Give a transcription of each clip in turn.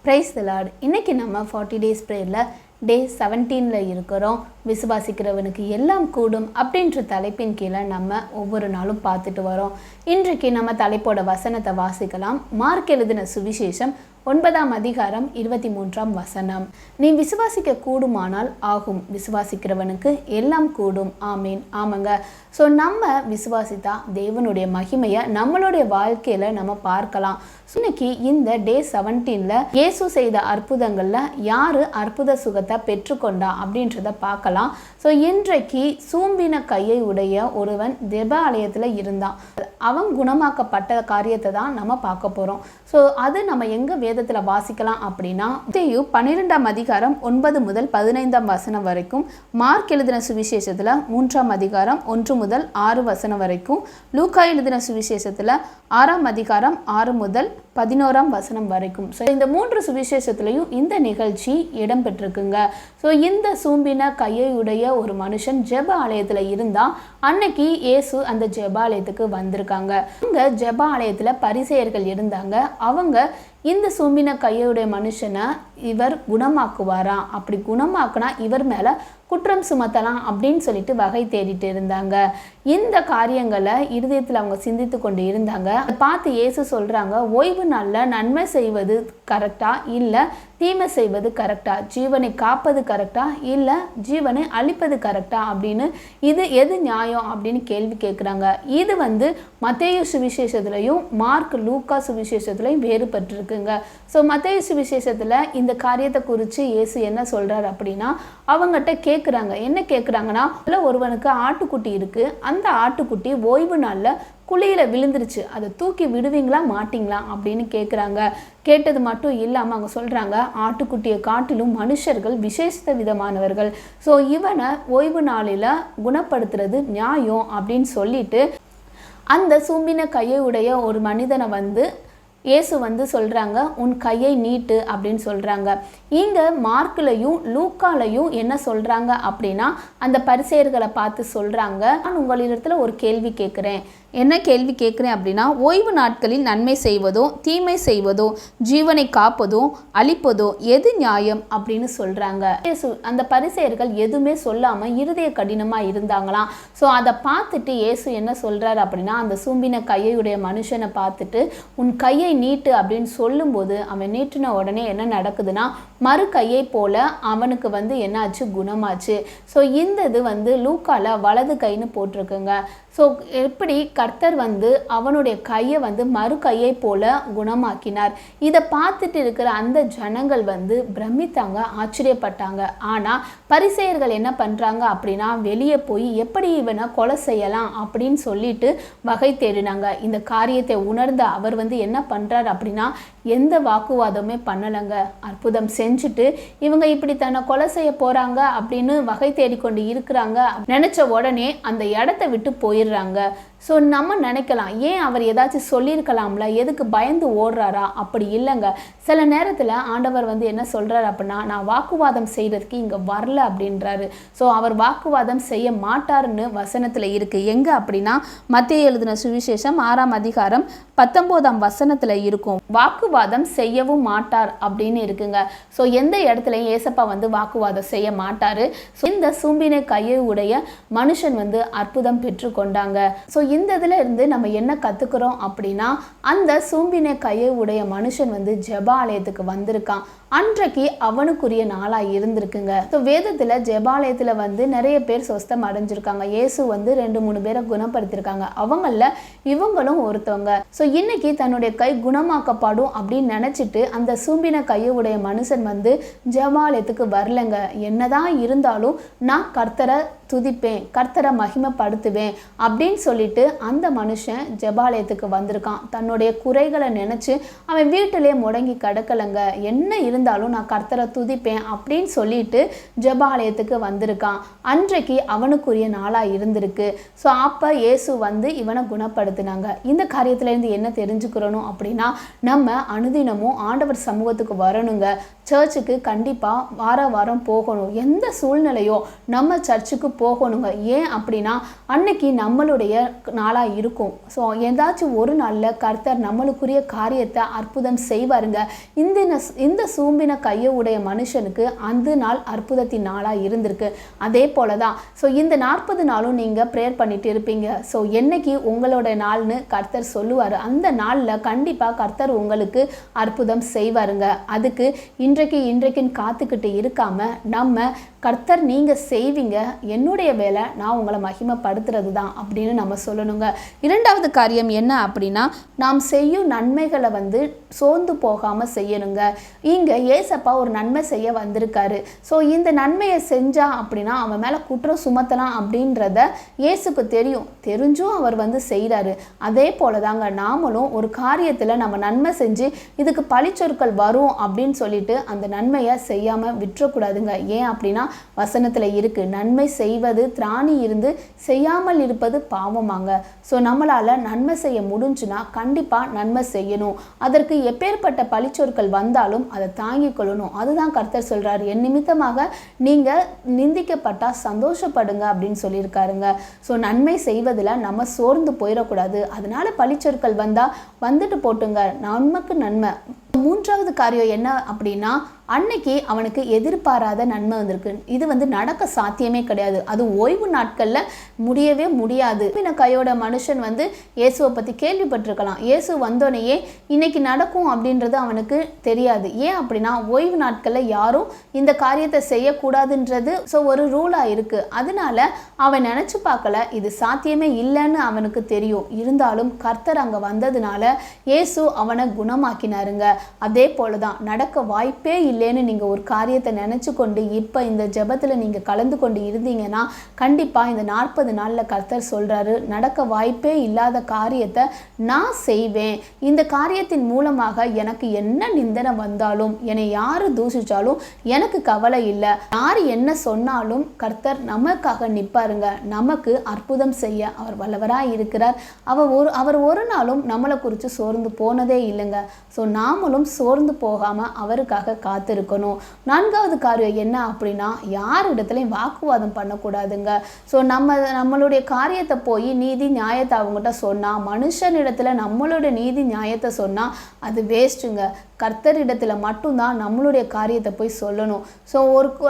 Praise the Lord. இன்றைக்கி நம்ம 40 days ப்ரேயரில் டே 17 இருக்கிறோம். விசுவாசிக்கிறவனுக்கு எல்லாம் கூடும் அப்படின்ற தலைப்பின் கீழே நம்ம ஒவ்வொரு நாளும் பார்த்துட்டு வரோம். இன்றைக்கு நம்ம தலைப்போட வசனத்தை வாசிக்கலாம். மார்க் எழுதின சுவிசேஷம் 9ஆம் அதிகாரம் 23ஆம் வசனம். நீ விசுவாசிக்க கூடுமானால் ஆகும், விசுவாசிக்கிறவனுக்கு எல்லாம் கூடும். ஆமீன். ஆமாங்க. ஸோ நம்ம விசுவாசித்தா தேவனுடைய மகிமையை நம்மளுடைய வாழ்க்கையில் நம்ம பார்க்கலாம். இன்னைக்கு இந்த டே 17ல் இயேசு செய்த அற்புதங்களில் யார் அற்புத சுகத்தை பெற்றுக்கொண்டா அப்படின்றத பார்க்கலாம். ஸோ இன்றைக்கு சூம்பின கையை உடைய ஒருவன் ஜெப ஆலயத்தில் இருந்தான். அவன் குணமாக்கப்பட்ட காரியத்தை தான் நம்ம பார்க்க போகிறோம். ஸோ அது நம்ம எங்கே வேதத்தில் வாசிக்கலாம் அப்படின்னா, மத்தேயு 12ஆம் அதிகாரம் 9 முதல் 15ஆம் வசனம் வரைக்கும், மார்க் எழுதின சுவிசேஷத்தில் 3ஆம் அதிகாரம் 1 முதல் 6 வசனம் வரைக்கும், லூக்கா எழுதின சுவிசேஷத்தில் 6ஆம் அதிகாரம் 6 முதல் 11ஆம் வசனம் வரைக்கும். ஸோ இந்த 3 சுவிசேஷத்துலையும் இந்த நிகழ்ச்சி இடம்பெற்றிருக்குங்க. ஸோ இந்த சூம்பின கையுடைய ஒரு மனுஷன் ஜெப ஆலயத்தில் இருந்தால் அன்னைக்கு இயேசு அந்த ஜெப ஆலயத்துக்கு வந்திருக்காங்க. அங்கே ஜெப ஆலயத்தில் பரிசேயர்கள் இருந்தாங்க. அவங்க இந்த சூம்பின கையுடைய மனுஷனை இவர் குணமாக்குவாரா, அப்படி குணமாக்குனா இவர் மேலே குற்றம் சுமத்தலாம் அப்படின்னு சொல்லிட்டு வகை தேடிட்டு இருந்தாங்க. இந்த காரியங்களை இருதயத்தில் அவங்க சிந்தித்து கொண்டு இருந்தாங்க. பார்த்து இயேசு சொல்கிறாங்க, ஓய்வு நாளில் நன்மை செய்வது கரெக்டா இல்லை தீமை செய்வது கரெக்டா, ஜீவனை காப்பது கரெக்டா இல்லை ஜீவனை அழிப்பது கரெக்டா அப்படின்னு இது எது நியாயம் அப்படின்னு கேள்வி கேட்குறாங்க. இது மத்தேயு சுவிசேஷத்துலையும் மார்க் லூக்கா சுவிசேஷத்துலையும் வேறுபட்டிருக்குங்க. ஸோ மத்தேயு சுவிசேஷத்தில் இந்த காரியத்தை குறித்து இயேசு என்ன சொல்கிறார் அப்படின்னா, அவங்ககிட்ட கேட்குறாங்க. என்ன கேட்குறாங்கன்னா, ஒருவனுக்கு ஆட்டுக்குட்டி இருக்குது, அந்த ஆட்டுக்குட்டி ஓய்வு நாளில் குழியில் விழுந்துருச்சு, அதை தூக்கி விடுவீங்களா மாட்டிங்களா அப்படின்னு கேட்குறாங்க. கேட்டது மட்டும் இல்லாமல் அவங்க சொல்கிறாங்க, ஆட்டுக்குட்டியை காட்டிலும் மனுஷர்கள் விசேஷ விதமானவர்கள். ஸோ இவனை ஓய்வு நாளில் குணப்படுத்துறது நியாயம் அப்படின்னு சொல்லிட்டு அந்த சூம்பின கையை உடைய ஒரு மனிதனை இயேசு சொல்கிறாங்க, உன் கையை நீட்டு அப்படின்னு சொல்கிறாங்க. இங்கே மார்க்லையும் லூக்காலையும் என்ன சொல்கிறாங்க அப்படின்னா, அந்த பரிசேயர்களை பார்த்து சொல்கிறாங்க, நான் உங்களிடத்தில் ஒரு கேள்வி கேட்குறேன். என்ன கேள்வி கேட்குறேன் அப்படின்னா, ஓய்வு நாட்களில் நன்மை செய்வதோ தீமை செய்வதோ ஜீவனை காப்பதோ அழிப்பதோ எது நியாயம் அப்படின்னு சொல்கிறாங்க. அந்த பரிசேயர்கள் எதுவுமே சொல்லாமல் இருதய கடினமாக இருந்தாங்களாம். ஸோ அதை பார்த்துட்டு இயேசு என்ன சொல்கிறார் அப்படின்னா, அந்த சூம்பின கையுடைய மனுஷனை பார்த்துட்டு உன் கையை நீட்டு அப்படின்னு சொல்லும்போது அவன் நீட்டின உடனே என்ன நடக்குதுன்னா, மறு கையை போல அவனுக்கு என்னாச்சு, குணமாச்சு. ஸோ இந்த இது லூக்கால வலது கைன்னு போட்டிருக்குங்க. ஸோ எப்படி கர்த்தர் அவனுடைய கையை மறு கையை போல குணமாக்கினார். இதை பார்த்துட்டு இருக்கிற அந்த ஜனங்கள் பிரமித்தாங்க, ஆச்சரியப்பட்டாங்க. ஆனால் பரிசேயர்கள் என்ன பண்ணுறாங்க அப்படின்னா, வெளியே போய் எப்படி இவனை கொலை செய்யலாம் அப்படின்னு சொல்லிட்டு வகை தேடினாங்க. இந்த காரியத்தை உணர்ந்த அவர் என்ன பண்ணுறார் அப்படின்னா, எந்த வாக்குவாதமே பண்ணலைங்க. அற்புதம் செஞ்சுட்டு இவங்க இப்படி தன்னை கொலை செய்ய போகிறாங்க அப்படின்னு வகை தேடிக்கொண்டு இருக்கிறாங்க நினச்ச உடனே அந்த இடத்த விட்டு போயிடுறாங்க. ஸோ நம்ம நினைக்கலாம், ஏன் அவர் ஏதாச்சும் சொல்லியிருக்கலாம்ல, எதுக்கு பயந்து ஓடுறாரா? அப்படி இல்லைங்க. சில நேரத்தில் ஆண்டவர் என்ன சொல்கிறார் அப்படின்னா, நான் வாக்குவாதம் செய்கிறதுக்கு இங்கே வரல அப்படின்றாரு. ஸோ அவர் வாக்குவாதம் செய்ய மாட்டாருன்னு வசனத்தில் இருக்குது. எங்கே அப்படின்னா, மத்தேயு எழுதின சுவிசேஷம் 6ஆம் அதிகாரம் 19ஆம் வசனத்தில் இருக்கும். வாக்குவாதம் செய்யவும் மாட்டார் அப்படின்னு இருக்குங்க. ஸோ எந்த இடத்துலையும் ஏசப்பா வாக்குவாதம் செய்ய மாட்டார். ஸோ இந்த சூம்பினை கையை உடைய மனுஷன் அற்புதம் பெற்றுக்கொண்டாங்க. ஸோ இந்த இதில் இருந்து நம்ம என்ன கற்றுக்குறோம் அப்படின்னா, அந்த சூம்பினை கையை உடைய மனுஷன் ஜெப ஆலயத்துக்கு வந்திருக்கான். அன்றைக்கு அவனுக்குரிய நாளாக இருந்திருக்குங்க. ஸோ வேதத்தில் ஜெபாலயத்தில் நிறைய பேர் சொஸ்தம் அடைஞ்சிருக்காங்க. இயேசு 2-3 பேரை குணப்படுத்தியிருக்காங்க. அவங்களில் இவங்களும் ஒருத்தவங்க. ஸோ இன்னைக்கு தன்னுடைய கை குணமாக்கப்படும் அப்படின்னு நினச்சிட்டு அந்த சூம்பின கையை உடைய மனுஷன் ஜெபாலயத்துக்கு வரலைங்க. என்னதான் இருந்தாலும் நான் கர்த்தரை துதிப்பேன், கர்த்தரை மகிமைப்படுத்துவேன் அப்படின்னு சொல்லிட்டு அந்த மனுஷன் ஜெபாலயத்துக்கு வந்திருக்கான். தன்னுடைய குறைகளை நினச்சி அவன் வீட்டிலே முடங்கி கிடக்கலைங்க. என்ன இருந்தாலும் நான் கர்த்தரை துதிப்பேன் அப்படின்னு சொல்லிட்டு ஜெபாலயத்துக்கு வந்திருக்கான். அன்றைக்கு அவனுக்குரிய நாளாக இருந்திருக்கு. ஸோ அப்போ இயேசு இவனை குணப்படுத்தினாங்க. இந்த காரியத்திலேருந்து என்ன தெரிஞ்சுக்கிறணும் அப்படின்னா, நம்ம அனுதினமும் ஆண்டவர் சமூகத்துக்கு வரணுங்க. சர்ச்சுக்கு கண்டிப்பாக வாரம் போகணும். எந்த சூழ்நிலையோ நம்ம சர்ச்சுக்கு போகணுங்க. ஏன் அப்படின்னா அன்னைக்கு நம்மளுடைய நாளாக இருக்கும். ஸோ ஏதாச்சும் ஒரு நாளில் கர்த்தர் நம்மளுக்குரிய காரியத்தை அற்புதம் செய்வாருங்க. இந்த சூம்பின கையை உடைய மனுஷனுக்கு அந்த நாள் அற்புதத்தின் நாளாக இருந்திருக்கு. அதே போல தான் ஸோ இந்த 40 நாளும் நீங்கள் ப்ரேயர் பண்ணிட்டு இருப்பீங்க. ஸோ என்னைக்கு உங்களோட நாள்னு கர்த்தர் சொல்லுவார், அந்த நாளில் கண்டிப்பாக கர்த்தர் உங்களுக்கு அற்புதம் செய்வாருங்க. அதுக்கு இன்றைக்குன்னு காத்துக்கிட்டு இருக்காம நம்ம கர்த்தர் நீங்கள் செய்வீங்க, என்னுடைய வேலை நான் உங்களை மகிமைப்படுத்துறது தான் அப்படின்னு நம்ம சொல்லணுங்க. இரண்டாவது காரியம் என்ன அப்படின்னா நாம் செய்யும் நன்மைகளை சோர்ந்து போகாமல் செய்யணுங்க. இங்கே ஏசப்பா ஒரு நன்மை செய்ய வந்திருக்காரு. ஸோ இந்த நன்மையை செஞ்சா அப்படின்னா அவன் மேலே குற்றம் சுமத்தலாம் அப்படின்றத இயேசுக்கு தெரிஞ்சும் அவர் செய்கிறாரு. அதே போல தாங்க நாமளும் ஒரு காரியத்தில் நம்ம நன்மை செஞ்சு இதுக்கு பழிச்சொற்கள் வரும் அப்படின்னு சொல்லிட்டு அந்த நன்மையை செய்யாமல் விட்டுறக்கூடாதுங்க. ஏன் அப்படின்னா வசனத்தில் இருக்கு, நன்மை செய்வது திராணி இருந்து செய்யாமல் இருப்பது பாவமாங்க. ஸோ நம்மளால் நன்மை செய்ய முடிஞ்சுன்னா கண்டிப்பாக நன்மை செய்யணும். அதற்கு எப்பேற்பட்ட பழிச்சொற்கள் வந்தாலும் அதை தாங்கிக் கொள்ளணும். அதுதான் கர்த்தர் சொல்கிறார், என் நிமித்தமாக நீங்கள் நிந்திக்கப்பட்டால் சந்தோஷப்படுங்க அப்படின்னு சொல்லியிருக்காருங்க. ஸோ நன்மை செய்வதில் நம்ம சோர்ந்து போயிடக்கூடாது. அதனால பழிச்சொற்கள் வந்துட்டு போட்டுங்க, நமக்கு நன்மை. மூன்றாவது காரியம் என்ன அப்படின்னா அன்னைக்கு அவனுக்கு எதிர்பாராத நன்மை வந்திருக்கு. இது நடக்க சாத்தியமே கிடையாது. அது ஓய்வு நாட்களில் முடியவே முடியாது. கையோட மனுஷன் இயேசுவை பற்றி கேள்விப்பட்டிருக்கலாம். இயேசு வந்தோடனேயே இன்னைக்கு நடக்கும் அப்படின்றது அவனுக்கு தெரியாது. ஏன் அப்படின்னா ஓய்வு நாட்களில் யாரும் இந்த காரியத்தை செய்யக்கூடாதுன்றது ஒரு ரூலாக இருக்குது. அதனால அவன் நினச்சி பார்க்கல, இது சாத்தியமே இல்லைன்னு அவனுக்கு தெரியும். இருந்தாலும் கர்த்தர் அங்கே வந்ததுனால இயேசு அவனை குணமாக்கினாருங்க. அதே போல தான் நடக்க வாய்ப்பே இல்லைன்னு நீங்கள் ஒரு காரியத்தை நினச்சி கொண்டு இப்போ இந்த ஜெபத்தில் நீங்கள் கலந்து கொண்டு இருந்தீங்கன்னா கண்டிப்பாக இந்த 40 நாளில் கர்த்தர் சொல்கிறாரு, நடக்க வாய்ப்பே இல்லாத காரியத்தை நான் செய்வேன். இந்த காரியத்தின் மூலமாக எனக்கு என்ன நிந்தனை வந்தாலும் என்னை யார் தூஷிச்சாலும் எனக்கு கவலை இல்லை. யார் என்ன சொன்னாலும் கர்த்தர் நமக்காக நிற்பாருங்க. நமக்கு அற்புதம் செய்ய அவர் வல்லவராக இருக்கிறார். அவர் ஒரு நாளும் நம்மளை குறித்து சோர்ந்து போனதே இல்லைங்க. ஸோ நாமளும் சோர்ந்து போகாமல் அவருக்காக காத்திருக்கணும். நான்காவது காரியம் என்ன அப்படின்னா யாரிடத்துலையும் வாக்குவாதம் பண்ணக்கூடாதுங்க. ஸோ நம்மளுடைய காரியத்தை போய் நீதி நியாயத்தை அவங்ககிட்ட சொன்னால், மனுஷனிடத்தில் நம்மளுடைய நீதி நியாயத்தை சொன்னால் அது வேஸ்ட்டுங்க. கர்த்தரிடத்தில் மட்டும்தான் நம்மளுடைய காரியத்தை போய் சொல்லணும். ஸோ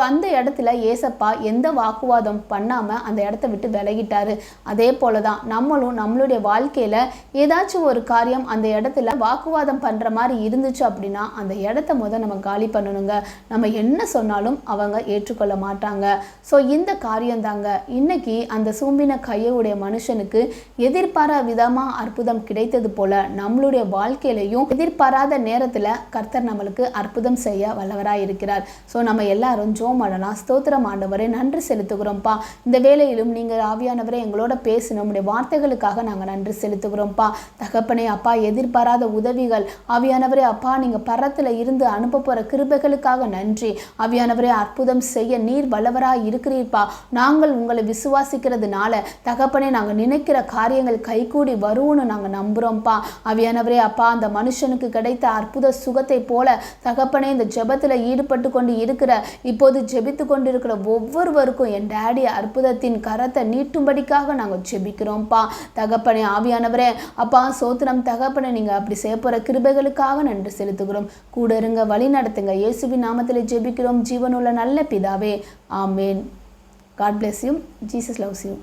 அந்த இடத்துல ஏசப்பா எந்த வாக்குவாதம் பண்ணாமல் அந்த இடத்த விட்டு விலகிட்டாரு. அதே போல தான் நம்மளும் நம்மளுடைய வாழ்க்கையில் ஏதாச்சும் ஒரு காரியம் அந்த இடத்துல வாக்குவாதம் பண்ணுற மாதிரி இருந்துச்சு அப்படின்னா அந்த இடத்த நம்ம காலி பண்ணணுங்க. நம்ம என்ன சொன்னாலும் அவங்க ஏற்றுக்கொள்ள மாட்டாங்க. ஸோ இந்த காரியம் தாங்க இன்னைக்கு அந்த சூம்பின கையுடைய மனுஷனுக்கு எதிர்பாரா விதமாக அற்புதம் கிடைத்தது போல நம்மளுடைய வாழ்க்கையிலையும் எதிர்பாராத நேரத்தில் கர்த்தர் நம்மளுக்கு அற்புதம் செய்ய வல்லவராய் இருக்கிறார். ஸோ நம்ம எல்லாரும் ஜெபம் பண்ணலாம். ஸ்தோத்திரம் ஆண்டவரே, நன்றி செலுத்துகிறோம்ப்பா. இந்த வேளையிலும் நீங்கள் ஆவியானவரே எங்களோட பேசணும், நம்முடைய வார்த்தைகளுக்காக நாங்கள் நன்றி செலுத்துகிறோம்ப்பா. தகப்பனே அப்பா, எதிர்பாராத உதவிகள் ஆவியானவரே அப்பா நீங்கள் பரத்தில் இருந்து அனுப்ப போகிற கிருபைகளுக்காக நன்றி. ஆவியானவரே அற்புதம் செய்ய நீர் வல்லவராய் இருக்கிறீர்ப்பா. நாங்கள் உங்களை விசுவாசிக்கிறதுனால தகப்பனே நாங்கள் நினைக்கிற காரியங்கள் கைகூடி வருவோன்னு நாங்கள் நம்புகிறோம்ப்பா. ஆவியானவரே அப்பா, அந்த மனுஷனுக்கு கிடைத்த அற்புத சுகத்தை போல தகப்பனே இந்த ஜெபத்தில் ஈடுபட்டு கொண்டு இருக்கிற இப்போது ஜெபித்து கொண்டு இருக்கிற ஒவ்வொருவருக்கும் என் டேடி அற்புதத்தின் கரத்தை நீட்டும்படிக்காக நாங்கள் ஜெபிக்கிறோம்ப்பா. தகப்பனே ஆவியானவரே அப்பா சோத்திரம் தகப்பனே நீங்கள் அப்படி செய்ய போகிற கிருபைகளுக்காக நன்றி செலுத்துகிறோம். கூட இருங்க, வழி நடத்துங்க. இயேசுவின் நாமத்தில் ஜெபிக்கிறோம் ஜீவனுள்ள நல்ல பிதாவே, ஆமேன். God bless you. Jesus loves you.